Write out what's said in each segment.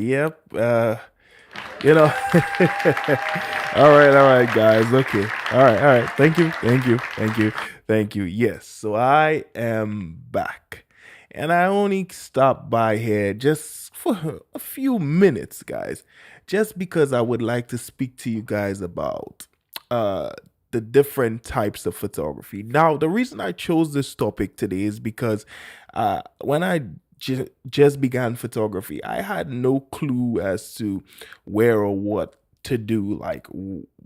Yep. You know. All right, guys. Okay. All right. Thank you. Yes. So I am back, and I only stopped by here just for a few minutes, guys, just because I would like to speak to you guys about uh the different types of photography. Now, the reason I chose this topic today is because when I just began photography, I had no clue as to where or what to do, like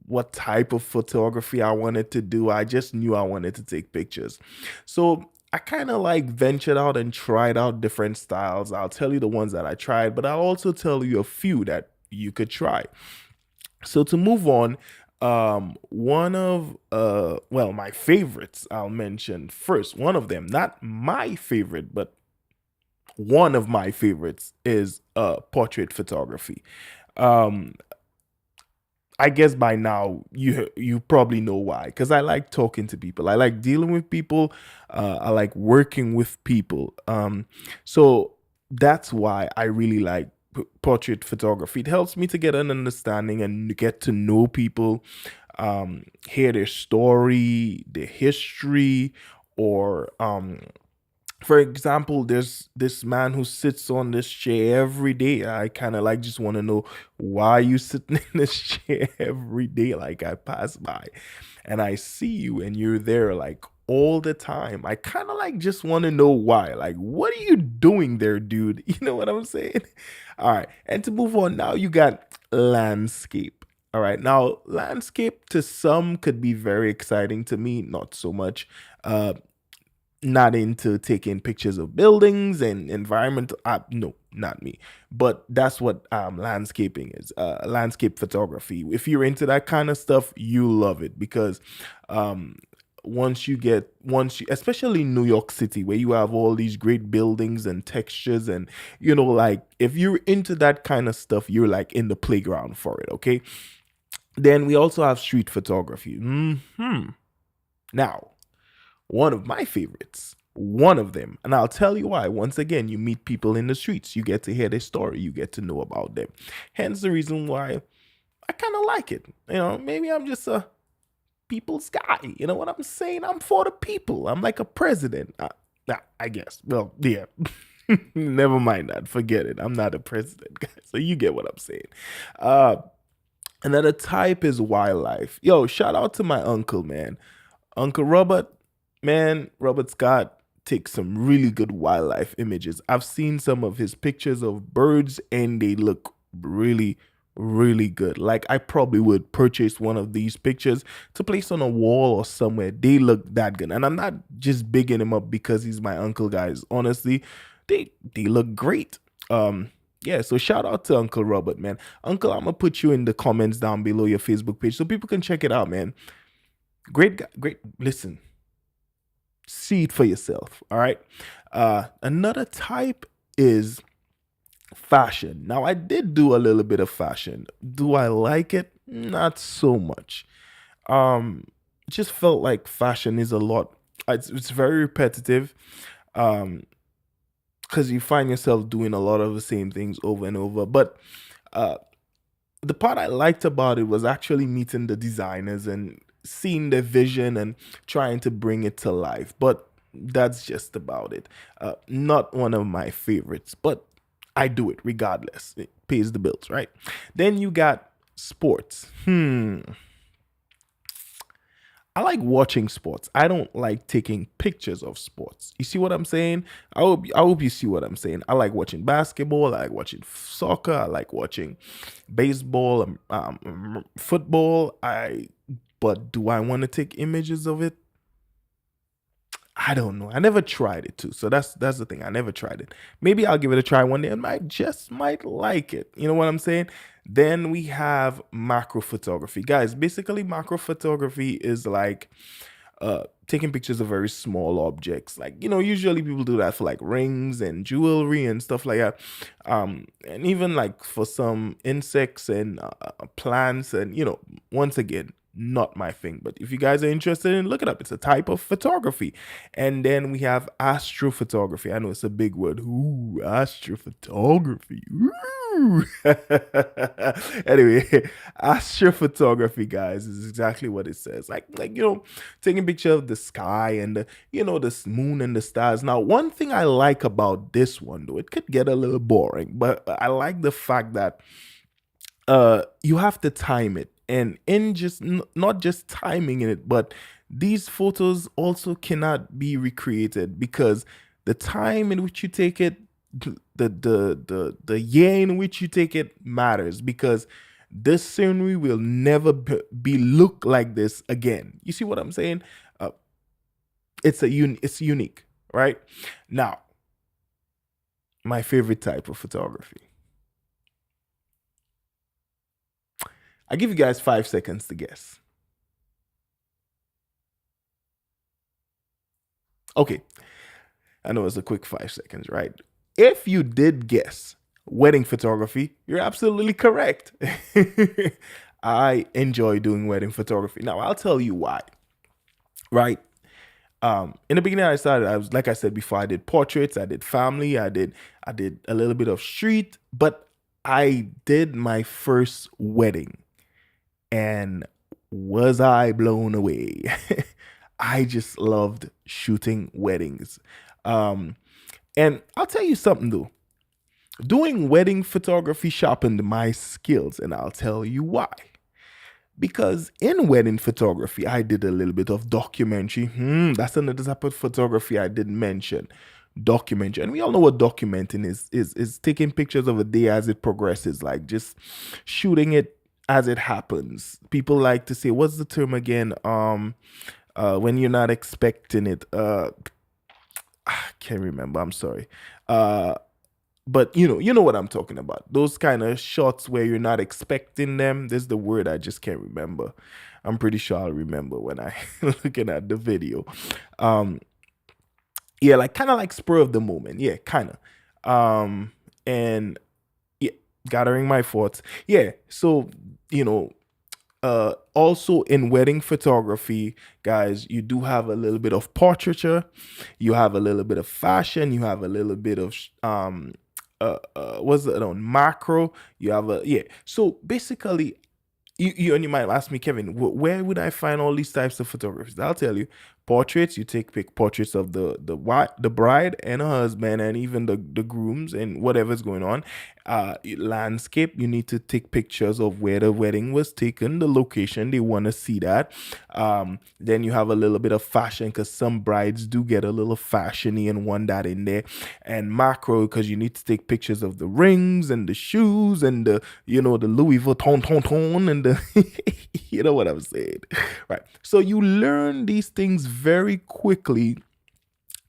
what type of photography I wanted to do. I just knew I wanted to take pictures. So I kind of like ventured out and tried out different styles. I'll tell you the ones that I tried, but I'll also tell you a few that you could try. So to move on, one of well, my favorites I'll mention first. One of them, not my favorite, but one of my favorites is portrait photography. Um, I guess by now you probably know why. Because I like talking to people. I like dealing with people. I like working with people. So that's why I really like portrait photography. It helps me to get an understanding and get to know people, hear their story, their history, or for example, there's this man who sits on this chair every day. I kind of like just want to know why you sitting in this chair every day. Like I pass by and I see you and you're there like all the time. I kind of like just want to know why. Like, what are you doing there, dude? You know what I'm saying? All right. And to move on, now you got landscape. All right. Now, landscape to some could be very exciting, to me, not so much. Uh, Not into taking pictures of buildings and environment. No, not me. But that's what landscaping is. Landscape photography. If you're into that kind of stuff, you love it because um, once you, especially New York City, where you have all these great buildings and textures, and like if you're into that kind of stuff, you're like in the playground for it. Okay. Then we also have street photography. Now, one of my favorites. One of them. And I'll tell you why. Once again, you meet people in the streets. You get to hear their story. You get to know about them. Hence the reason why I kind of like it. Maybe I'm just a people's guy. You know what I'm saying? I'm for the people. I'm like a president. I guess. Well, yeah. Never mind that. Forget it. I'm not a president, guys. So you get what I'm saying. Uh, Another type is wildlife. Yo, shout out to my uncle, man. Uncle Robert, man, Robert Scott takes some really good wildlife images. I've seen some of his pictures of birds and they look really, really good. Like I probably would purchase one of these pictures to place on a wall or somewhere. They look that good. And I'm not just bigging him up because he's my uncle, guys. Honestly, they look great. Yeah, so shout out to Uncle Robert, man. Uncle, I'm gonna put you in the comments down below your Facebook page so people can check it out, man. Great guy, great. Listen, see it for yourself. All right. Another type is fashion. Now, I did do a little bit of fashion. Do I like it? Not so much. Um, just felt like fashion is a lot. It's very repetitive. Um, because you find yourself doing a lot of the same things over and over. But uh, the part I liked about it was actually meeting the designers and seeing their vision and trying to bring it to life. But that's just about it. Not one of my favorites, but I do it regardless. It pays the bills, right? Then you got sports. I like watching sports. I don't like taking pictures of sports. You see what I'm saying? I hope you see what I'm saying. I like watching basketball. I like watching soccer. I like watching baseball, football. But do I want to take images of it? I don't know. I never tried it too. So that's the thing. I never tried it. Maybe I'll give it a try one day and might like it. You know what I'm saying? Then we have macro photography. Guys, basically macro photography is like taking pictures of very small objects. Like, usually people do that for like rings and jewelry and stuff like that. And even like for some insects and plants and once again, not my thing. But if you guys are interested in, look it up. It's a type of photography. And then we have astrophotography. I know it's a big word. Ooh, astrophotography. Ooh. Anyway, astrophotography, guys, is exactly what it says. Like taking a picture of the sky and the moon and the stars. Now, one thing I like about this one, though, it could get a little boring, but I like the fact that you have to time it, and in just not just timing it, but these photos also cannot be recreated because the time in which you take it, the year in which you take it matters, because this scenery will never be look like this again. You see what I'm saying? uh, it's unique, right? Now, my favorite type of photography. I give you guys 5 seconds to guess. Okay, I know it's a quick 5 seconds, right? If you did guess wedding photography, you're absolutely correct. I enjoy doing wedding photography. Now, I'll tell you why, right? In the beginning, I was, like I said before, I did portraits, I did family, I did a little bit of street, but I did my first wedding, and was I blown away? I just loved shooting weddings. Um, and I'll tell you something though. Doing wedding photography sharpened my skills, and I'll tell you why. Because in wedding photography, I did a little bit of documentary. That's another type of photography I didn't mention. Documentary. And we all know what documenting is taking pictures of a day as it progresses, like just shooting it as it happens. People like to say, what's the term again? When you're not expecting it. I can't remember. I'm sorry. Uh but you know what I'm talking about. Those kind of shots where you're not expecting them. There's the word I just can't remember. I'm pretty sure I'll remember when I looking at the video. Um, yeah, like kind of like spur of the moment. Yeah, kind of. And yeah, gathering my thoughts. Yeah, so you know, also in wedding photography, guys, you do have a little bit of portraiture, you have a little bit of fashion, you have a little bit of what's it on macro, you have a yeah. So basically, and you might ask me, Kevin, where would I find all these types of photographers? I'll tell you, portraits. You take portraits of the bride and her husband, and even the grooms and whatever's going on. Landscape. You need to take pictures of where the wedding was taken, the location. They want to see that. Then you have a little bit of fashion, because some brides do get a little fashiony and want that in there. And macro, because you need to take pictures of the rings and the shoes and the Louis Vuitton and the you know what I'm saying, right? So you learn these things very quickly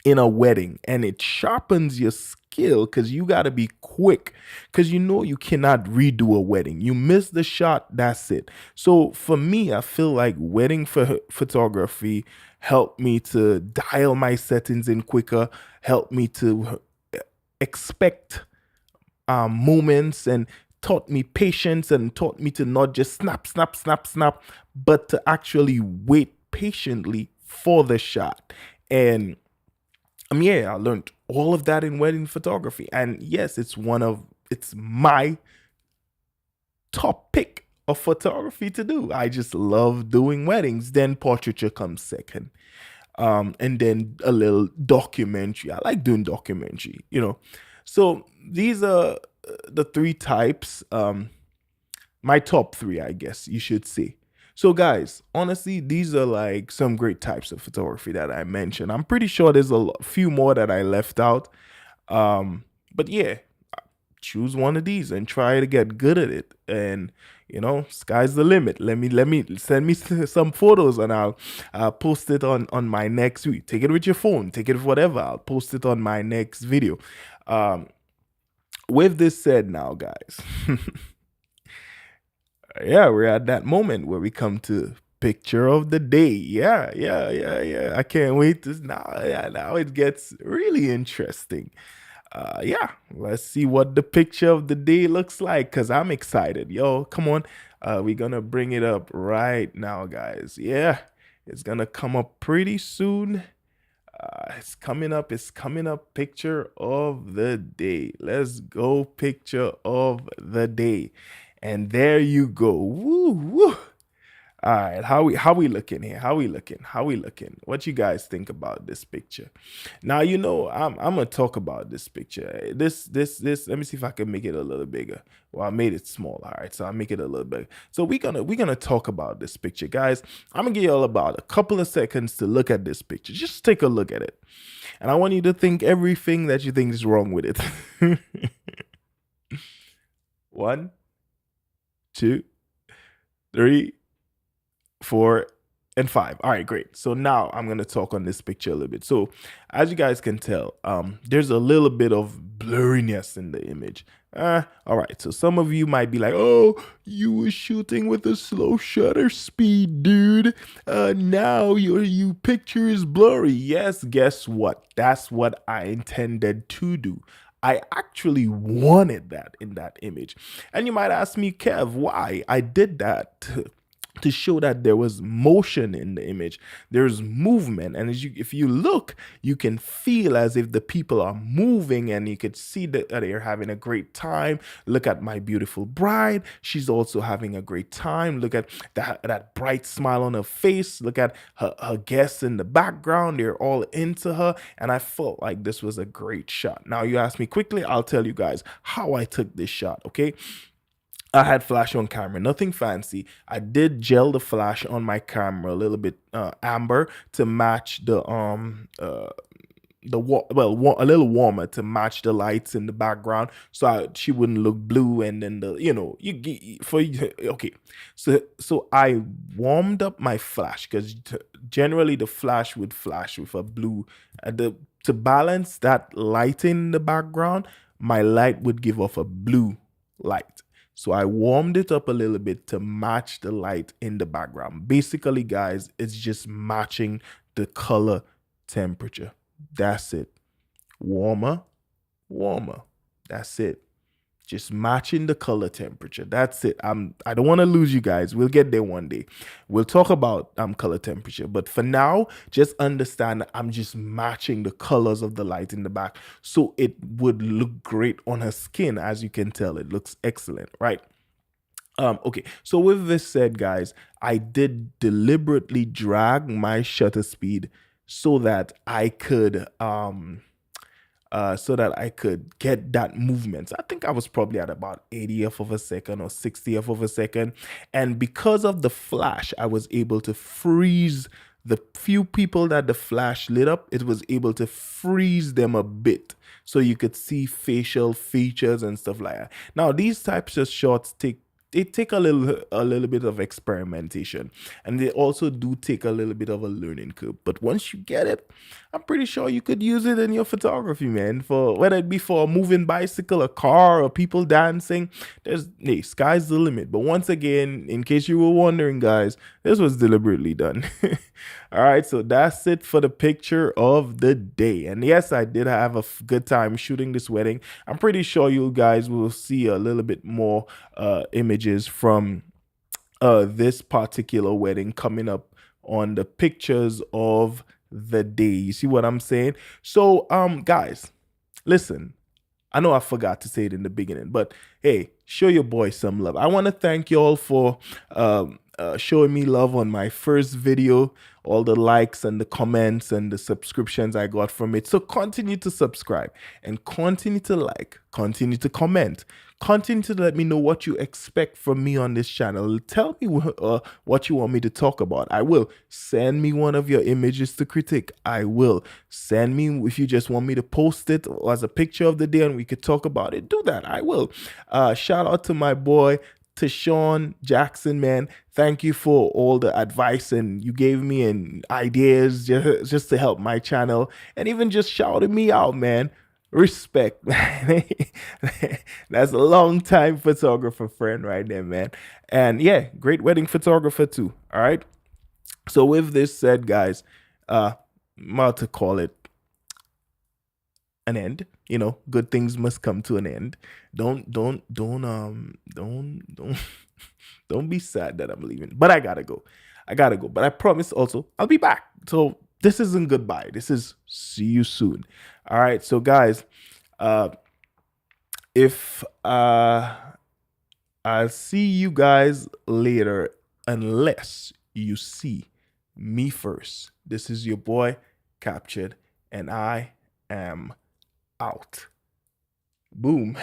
in a wedding, and it sharpens your skill because you got to be quick, because you cannot redo a wedding. You miss the shot, that's it. So for me, I feel like wedding photography helped me to dial my settings in quicker, helped me to expect moments, and taught me patience, and taught me to not just snap, snap, snap, snap, but to actually wait patiently for the shot. And yeah, I learned all of that in wedding photography. And yes, it's my top pick of photography to do. I just love doing weddings. Then portraiture comes second. And then a little documentary. I like doing documentary. So these are the three types. My top three, I guess you should say. So, guys, honestly, these are like some great types of photography that I mentioned. I'm pretty sure there's a few more that I left out. But yeah, choose one of these and try to get good at it. And sky's the limit. Let me send me some photos, and I'll post it on my next week. Take it with your phone, take it with whatever. I'll post it on my next video. Um, with this said, now, guys. Yeah, we're at that moment where we come to picture of the day. Yeah, yeah, yeah, yeah. I can't wait to now. Yeah, now it gets really interesting. Yeah, let's see what the picture of the day looks like because I'm excited. Yo, come on. We're gonna bring it up right now, guys. Yeah, it's gonna come up pretty soon. It's coming up. It's coming up. Picture of the day. Let's go. Picture of the day. And there you go. Woo, woo. All right, how we looking here? How we looking? How we looking? What you guys think about this picture? Now you know I'm gonna talk about this picture. This. Let me see if I can make it a little bigger. Well, I made it small. All right, so I'll make it a little bigger. So we're gonna talk about this picture, guys. I'm gonna give you all about a couple of seconds to look at this picture. Just take a look at it, and I want you to think everything that you think is wrong with it. One, two, three, four, and five. All right, great. So now I'm gonna talk on this picture a little bit. So as you guys can tell, there's a little bit of blurriness in the image. All right. So some of you might be like, "Oh, you were shooting with a slow shutter speed, dude. Now your picture is blurry." Yes. Guess what? That's what I intended to do. I actually wanted that in that image. And you might ask me, Kev, why? I did that to show that there was motion in the image. There's movement, and if you look, you can feel as if the people are moving, and you could see that they're having a great time. Look at my beautiful bride; she's also having a great time. Look at that bright smile on her face. Look at her guests in the background; they're all into her, and I felt like this was a great shot. Now, you ask me quickly, I'll tell you guys how I took this shot. Okay. I had flash on camera, nothing fancy. I did gel the flash on my camera a little bit amber to match a little warmer to match the lights in the background, so she wouldn't look blue. And then okay. So I warmed up my flash because generally the flash would flash with a blue. To balance that light in the background, my light would give off a blue light. So I warmed it up a little bit to match the light in the background. Basically, guys, it's just matching the color temperature. That's it. Warmer, warmer. That's it. Just matching the color temperature. That's it. I don't want to lose you guys. We'll get there one day. We'll talk about color temperature. But for now, just understand that I'm just matching the colors of the light in the back so it would look great on her skin. As you can tell, it looks excellent, right? Okay, so with this said, guys, I did deliberately drag my shutter speed so that I could get that movement. I think I was probably at about 80th of a second or 60th of a second. And because of the flash, I was able to freeze the few people that the flash lit up. It was able to freeze them a bit so you could see facial features and stuff like that. Now, these types of shots take a little bit of experimentation, and they also do take a little bit of a learning curve. But once you get it, I'm pretty sure you could use it in your photography, man, for whether it be for a moving bicycle, a car, or people dancing. Sky's the limit. But once again, in case you were wondering, guys, this was deliberately done. All right, so that's it for the picture of the day. And yes, I did have a good time shooting this wedding. I'm pretty sure you guys will see a little bit more images from this particular wedding coming up on the pictures of the day. You see what I'm saying? So, guys, listen. I know I forgot to say it in the beginning, but hey, show your boy some love. I want to thank you all for showing me love on my first video, all the likes and the comments and the subscriptions I got from it. So continue to subscribe and continue to like, continue to comment, continue to let me know what you expect from me on this channel. Tell me what you want me to talk about. I will. Send me one of your images to critique. I will. Send me if you just want me to post it as a picture of the day and we could talk about it. Do that. I will. Shout out to my boy Tashawn Jackson, man. Thank you for all the advice and you gave me and ideas just to help my channel and even just shouting me out, man. Respect, man. That's a long time photographer friend right there, man. And yeah, great wedding photographer too. All right. So with this said, guys, I'm about to call it an end. good things must come to an end. Don't don't be sad that I'm leaving. But I gotta go. I gotta go. But I promise also I'll be back. So this isn't goodbye. This is see you soon. All right. So guys, uh if I'll see you guys later unless you see me first. This is your boy Captured, and I am out. Boom.